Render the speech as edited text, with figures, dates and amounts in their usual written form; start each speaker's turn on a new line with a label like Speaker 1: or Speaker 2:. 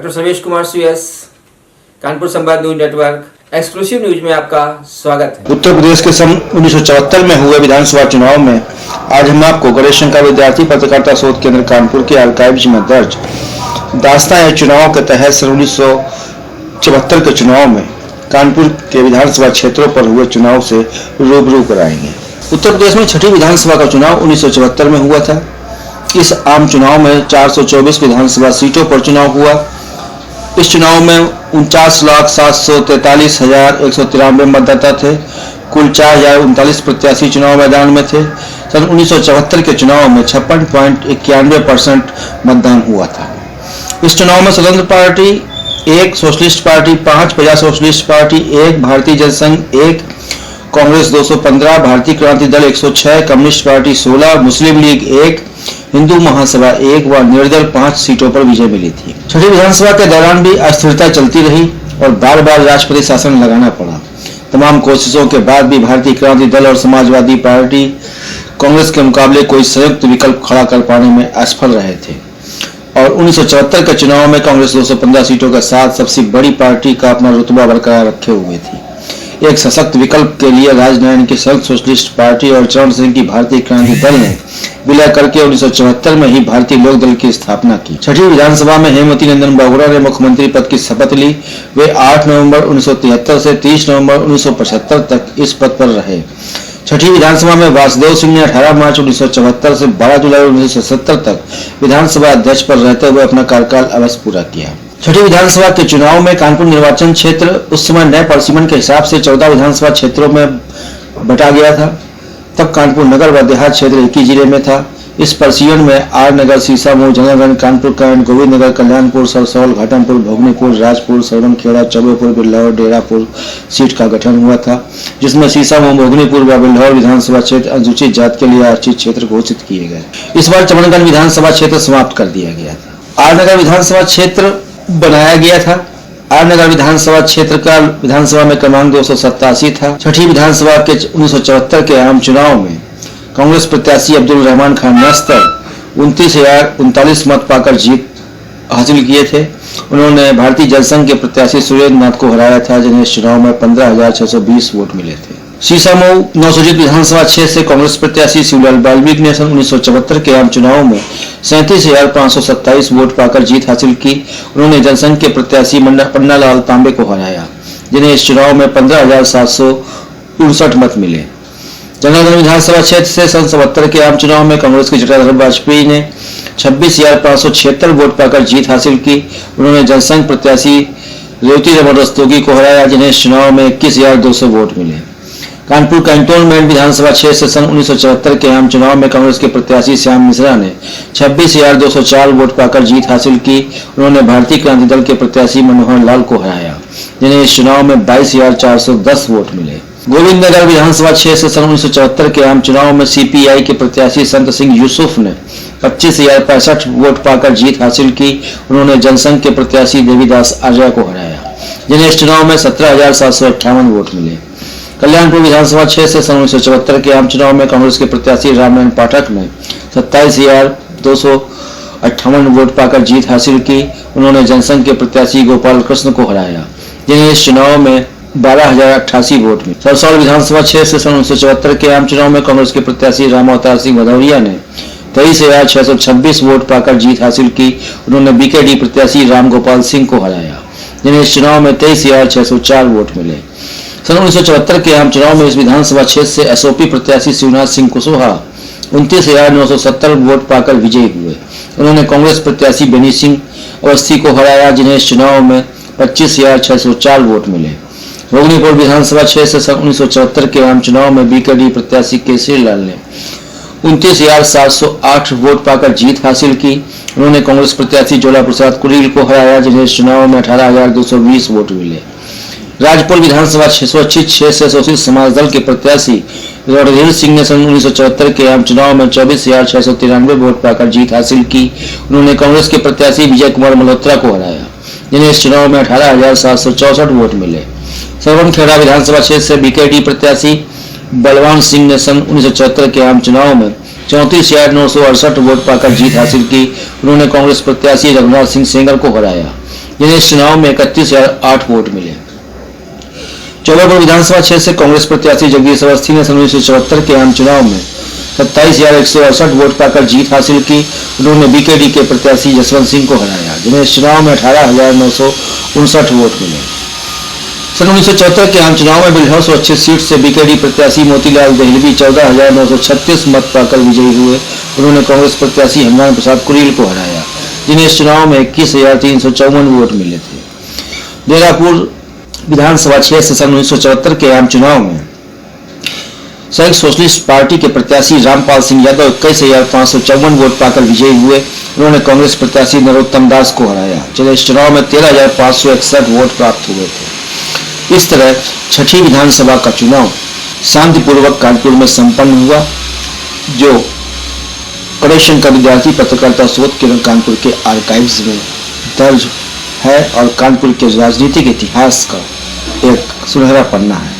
Speaker 1: Doctor Sarvesh Kumar CS, Kanpur संवाद news network exclusive news में आपका स्वागत है।
Speaker 2: उत्तर प्रदेश के सन 1974 में हुए विधानसभा चुनाव में आज हम आपको गणेश शंकर विद्यार्थी पत्रकारिता शोध केंद्र कानपुर के आर्काइव्स में दर्ज दास्तान चुनाव के तहत सन 1974 के चुनाव में कानपुर के विधानसभा क्षेत्रों पर हुए चुनाव से रूबरू कराएंगे। उत्तर प्रदेश में छठी विधानसभा का चुनाव 1974 में हुआ था। इस आम चुनाव में 424 विधानसभा सीटों पर चुनाव हुआ। इस चुनाव में 49,743,193 मतदाता थे। कुल 4,039 प्रत्याशी चुनाव मैदान में थे। सन 1974 के चुनाव में 56.91% मतदान हुआ था। इस चुनाव में स्वतंत्र पार्टी 1, सोशलिस्ट पार्टी 5, प्रजा सोशलिस्ट पार्टी 1, भारतीय जनसंघ 1, कांग्रेस 215, भारतीय क्रांति दल 106, कम्युनिस्ट पार्टी 16, मुस्लिम लीग 1, हिंदू महासभा 1 व निर्दल 5 सीटों पर विजय मिली थी। छठी विधानसभा के दौरान भी अस्थिरता चलती रही और बार बार राष्ट्रपति शासन लगाना पड़ा। तमाम कोशिशों के बाद भी भारतीय क्रांति दल और समाजवादी पार्टी कांग्रेस के मुकाबले कोई संयुक्त विकल्प खड़ा कर पाने में असफल रहे थे और 1974 के चुनाव में कांग्रेस 215 सीटों के साथ सबसे बड़ी पार्टी का अपना रुतबा बरकरार रखे हुए थी। एक सशक्त विकल्प के लिए राजनयन की संयुक्त सोशलिस्ट पार्टी और चरण सिंह की भारतीय क्रांति दल ने विलय करके 1974 में ही भारतीय लोक दल की स्थापना की। छठी विधानसभा में हेमवती नंदन बहुगुणा ने मुख्यमंत्री पद की शपथ ली। वे 8 नवंबर 1973 से 30 नवंबर 1975 तक इस पद पर रहे। छठी विधानसभा में वासुदेव सिंह ने 18 मार्च 1974 से 12 जुलाई 1970 तक विधानसभा अध्यक्ष पर रहते हुए अपना कार्यकाल अवश्य पूरा किया। छठी विधानसभा के चुनाव में कानपुर निर्वाचन क्षेत्र उस समय नए परिसीमन के हिसाब से 14 विधानसभा क्षेत्रों में बटा गया था। तब कानपुर नगर व देहात क्षेत्र एक ही जिले में था। इस परिसीमन में आर नगर, सीसामऊ, जंगलगंज, कानपुर कैंट, गोविंद नगर, कल्याणपुर, सरसौल, घाटमपुर, भोगनीपुर, राजपुर, सरवनखेड़ा, चौबेपुर, बिल्हौर, डेरापुर सीट का गठन हुआ था, जिसमें सीसामऊ, भोगनीपुर व बिल्हौर विधानसभा क्षेत्र अनुसूचित जाति के लिए आरक्षित क्षेत्र घोषित किए गए। इस बार चमनगंज विधानसभा क्षेत्र समाप्त कर दिया गया था। आर नगर विधानसभा क्षेत्र बनाया गया था। आर नगर विधानसभा क्षेत्र का विधानसभा में क्रमांक 287 था। छठी विधानसभा के 1974 के आम चुनाव में कांग्रेस प्रत्याशी अब्दुल रहमान खान नस्तर 29,039 मत पाकर जीत हासिल किए थे। उन्होंने भारतीय जनसंघ के प्रत्याशी सुरेंद्र नाथ को हराया था, जिन्हें इस चुनाव में 15,620 वोट मिले थे। सीसामऊ नवसृजित विधानसभा क्षेत्र से कांग्रेस प्रत्याशी शिवलाल बाल्मीकि ने सन 1974 के आम चुनाव में 37,527 वोट पाकर जीत हासिल की। उन्होंने जनसंघ के प्रत्याशी पन्नालाल तांबे को हराया, जिन्हें इस चुनाव में 15,759 मत मिले। जंगलगंज विधानसभा क्षेत्र से सन 1977 के आम चुनाव में कांग्रेस के जटाधर वाजपेयी ने 26,576 वोट पाकर जीत हासिल की। उन्होंने जनसंघ प्रत्याशी रेवती रमन रस्तोगी को हराया, जिन्हें इस चुनाव में 21,200 वोट मिले। कानपुर कैंटोनमेंट विधानसभा क्षेत्र से सन 1974 के आम चुनाव में कांग्रेस के प्रत्याशी श्याम मिश्रा ने 26,204 वोट पाकर जीत हासिल की। उन्होंने भारतीय क्रांति दल के प्रत्याशी मनोहर लाल को हराया, जिन्हें इस चुनाव में 22,410 वोट मिले। गोविंद नगर विधानसभा क्षेत्र से सन 1974 के आम चुनाव में CPI के प्रत्याशी संत सिंह यूसुफ ने 25,065 वोट पाकर जीत हासिल की। उन्होंने जनसंघ के प्रत्याशी देवीदास आर्या को हराया, जिन्हें इस चुनाव में 17,758 वोट मिले। कल्याणपुर विधानसभा क्षेत्र से सन 1974 के आम चुनाव में कांग्रेस के प्रत्याशी रामनारायण पाठक ने 27,258 वोट पाकर जीत हासिल की। उन्होंने जनसंघ के प्रत्याशी गोपाल कृष्ण को हराया, जिन्हें इस चुनाव में 12,088 वोट मिले। सरसौल विधानसभा क्षेत्र से सन 1974 के आम चुनाव में कांग्रेस के प्रत्याशी राम अवतार सिंह भदौरिया ने 23,626 वोट पाकर जीत हासिल की। उन्होंने BKD प्रत्याशी राम गोपाल सिंह को हराया, जिन्हें इस चुनाव में 23,604 वोट मिले। सन 1974 के आम चुनाव में इस विधानसभा क्षेत्र से SOP प्रत्याशी शिवनाथ सिंह कुशवाहा 29,970 वोट पाकर विजयी हुए। उन्होंने कांग्रेस प्रत्याशी बेनी सिंह अवस्थी को हराया, जिन्हें इस चुनाव में 25,604 वोट मिले। भोगनीपुर विधानसभा क्षेत्र से सन 1974 के आम चुनाव में BKD प्रत्याशी केसरी लाल ने 29,708 वोट पाकर जीत हासिल की। उन्होंने कांग्रेस प्रत्याशी जोला प्रसाद कुरील को हराया, जिन्हें इस चुनाव में 18,220 वोट मिले। राजपुर विधानसभा स्वैच्छिक क्षेत्र से शोषित समाज दल के प्रत्याशी रणधीर सिंह ने सन 1974 के आम चुनाव में 24,693 वोट पाकर जीत हासिल की। उन्होंने कांग्रेस के प्रत्याशी विजय कुमार मल्होत्रा को हराया, जिन्हें इस चुनाव में 18,764 वोट मिले। सरवनखेड़ा विधानसभा क्षेत्र से BKD प्रत्याशी बलवान सिंह ने सन 1974 के आम चुनाव में 34,968 वोट पाकर जीत हासिल की। उन्होंने कांग्रेस प्रत्याशी रघुनाथ सिंह सेंगर को हराया, जिन्हें इस चुनाव में 31,008 वोट मिले। चौबेपुर विधानसभा क्षेत्र से कांग्रेस प्रत्याशी जगदीश अवस्थी ने 1974 के आम चुनाव में 27,168 वोट पाकर जीत हासिल की। उन्होंने बीकेडी के प्रत्याशी जसवंत सिंह को हराया, जिन्हें इस चुनाव में 18,959 वोट मिले। सन 1974 के आम चुनाव में बिलहौर सुरक्षित सीट से बीकेडी प्रत्याशी मोतीलाल दहलवी 14,936 मत पाकर विजयी हुए। उन्होंने कांग्रेस प्रत्याशी हनुमान प्रसाद कुरील को हराया, जिन्हें इस चुनाव में 21,354 वोट मिले थे। डेरापुर विधानसभा क्षेत्र से सन 1974 के आम चुनाव में संयुक्त सोशलिस्ट पार्टी के प्रत्याशी रामपाल सिंह यादव 21,554 वोट पाकर विजयी हुए। उन्होंने कांग्रेस प्रत्याशी नरोत्तम दास को हराया, जिन्हें इस चुनाव में 13,561 वोट प्राप्त हुए थे। इस तरह छठी विधानसभा का चुनाव शांतिपूर्वक कानपुर में संपन्न हुआ, जो कनेक्शन का विद्यार्थी पत्रकारिता शोध केंद्र कानपुर के आर्काइव्स में दर्ज है और कानपुर के राजनीतिक इतिहास का एक सुनहरा पन्ना है।